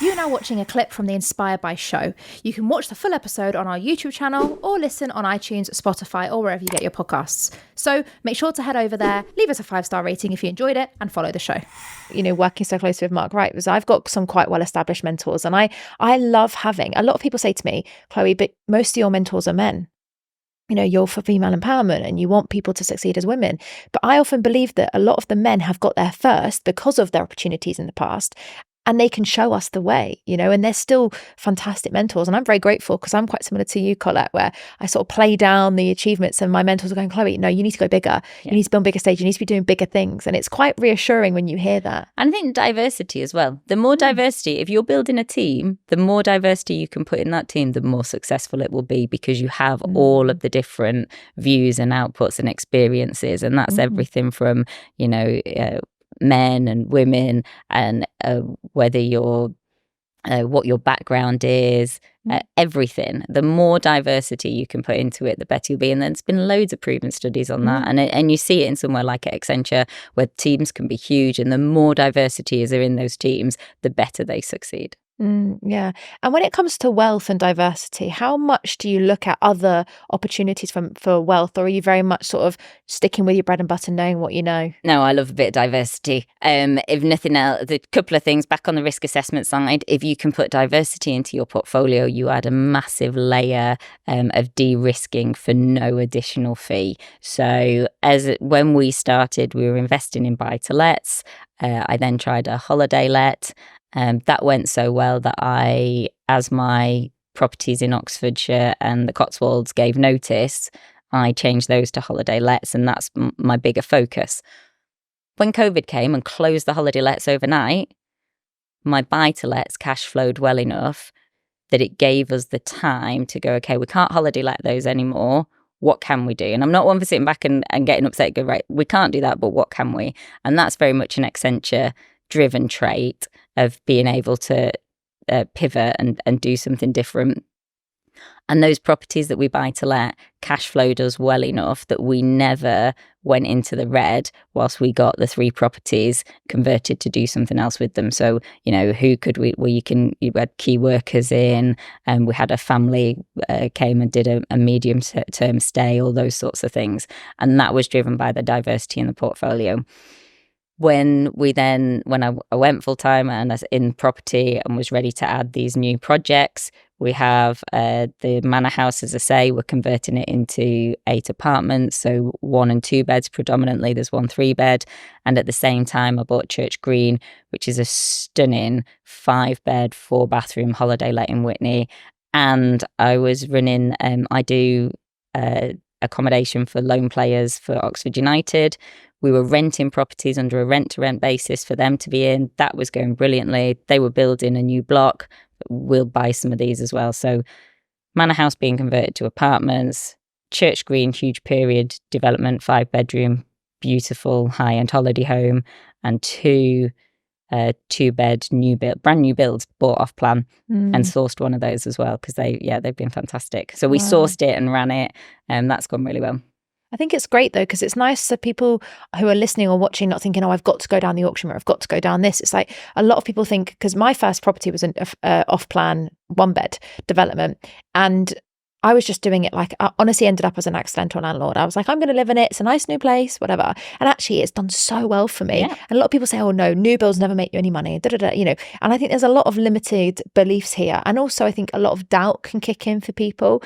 You're now watching a clip from the Inspired by show. You can watch the full episode on our YouTube channel or listen on iTunes, Spotify, or wherever you get your podcasts. So make sure to head over there, leave us a 5-star rating if you enjoyed it, and follow the show. Working so closely with Mark Wright, was I've got some quite well-established mentors, and I love having, a lot of people say to me, Chloe, but most of your mentors are men. You're for female empowerment and you want people to succeed as women. But I often believe that a lot of the men have got there first because of their opportunities in the past. And they can show us the way, and they're still fantastic mentors. And I'm very grateful because I'm quite similar to you, Colette, where I sort of play down the achievements and my mentors are going, Chloe, no, you need to go bigger. Yeah. You need to be on bigger stage. You need to be doing bigger things. And it's quite reassuring when you hear that. And I think diversity as well. The more diversity, if you're building a team, the more diversity you can put in that team, the more successful it will be because you have all of the different views and outputs and experiences. And that's everything from, men and women and whether you're what your background is, everything. The more diversity you can put into it, the better you'll be. And there's been loads of proven studies on that. And you see it in somewhere like Accenture where teams can be huge, and the more diversity is there in those teams, the better they succeed. Yeah. And when it comes to wealth and diversity, how much do you look at other opportunities for wealth, or are you very much sort of sticking with your bread and butter, knowing what you know? No, I love a bit of diversity. If nothing else, a couple of things back on the risk assessment side, if you can put diversity into your portfolio, you add a massive layer of de-risking for no additional fee. So when we started, we were investing in buy-to-lets. I then tried a holiday let. That went so well that as my properties in Oxfordshire and the Cotswolds gave notice, I changed those to holiday lets, and that's my bigger focus. When COVID came and closed the holiday lets overnight, my buy-to-lets cash flowed well enough that it gave us the time to go, okay, we can't holiday let those anymore. What can we do? And I'm not one for sitting back and getting upset, go, right, we can't do that, but what can we? And that's very much an Accenture-driven trait of being able to pivot and do something different. And those properties that we buy to let cash flowed us well enough that we never went into the red whilst we got the 3 properties converted to do something else with them. So, who could we, you had key workers in, and we had a family came and did a medium term stay, all those sorts of things. And that was driven by the diversity in the portfolio. When I went full time and I was in property and was ready to add these new projects, we have the manor house, as I say, we're converting it into 8 apartments, so 1 and 2 beds predominantly. There's 1 3-bed, and at the same time, I bought Church Green, which is a stunning 5-bed, 4-bathroom holiday let in Witney. And I was running, I do accommodation for loan players for Oxford United. We were renting properties under a rent-to-rent basis for them to be in. That was going brilliantly. They were building a new block. We'll buy some of these as well. So Manor House being converted to apartments, Church Green, huge period development, 5-bedroom, beautiful high-end holiday home, and 2 2-bed brand new builds bought off plan and sourced one of those as well because they've been fantastic. So we sourced it and ran it, and that's gone really well. I think it's great though, because it's nice for people who are listening or watching, not thinking, oh, I've got to go down the auction route, I've got to go down this. It's like a lot of people think, because my first property was an off-plan 1-bed development, and I was just doing it like, I honestly ended up as an accidental landlord. I was like, I'm going to live in it. It's a nice new place, whatever. And actually it's done so well for me. Yeah. And a lot of people say, oh no, new builds never make you any money, And I think there's a lot of limited beliefs here. And also I think a lot of doubt can kick in for people.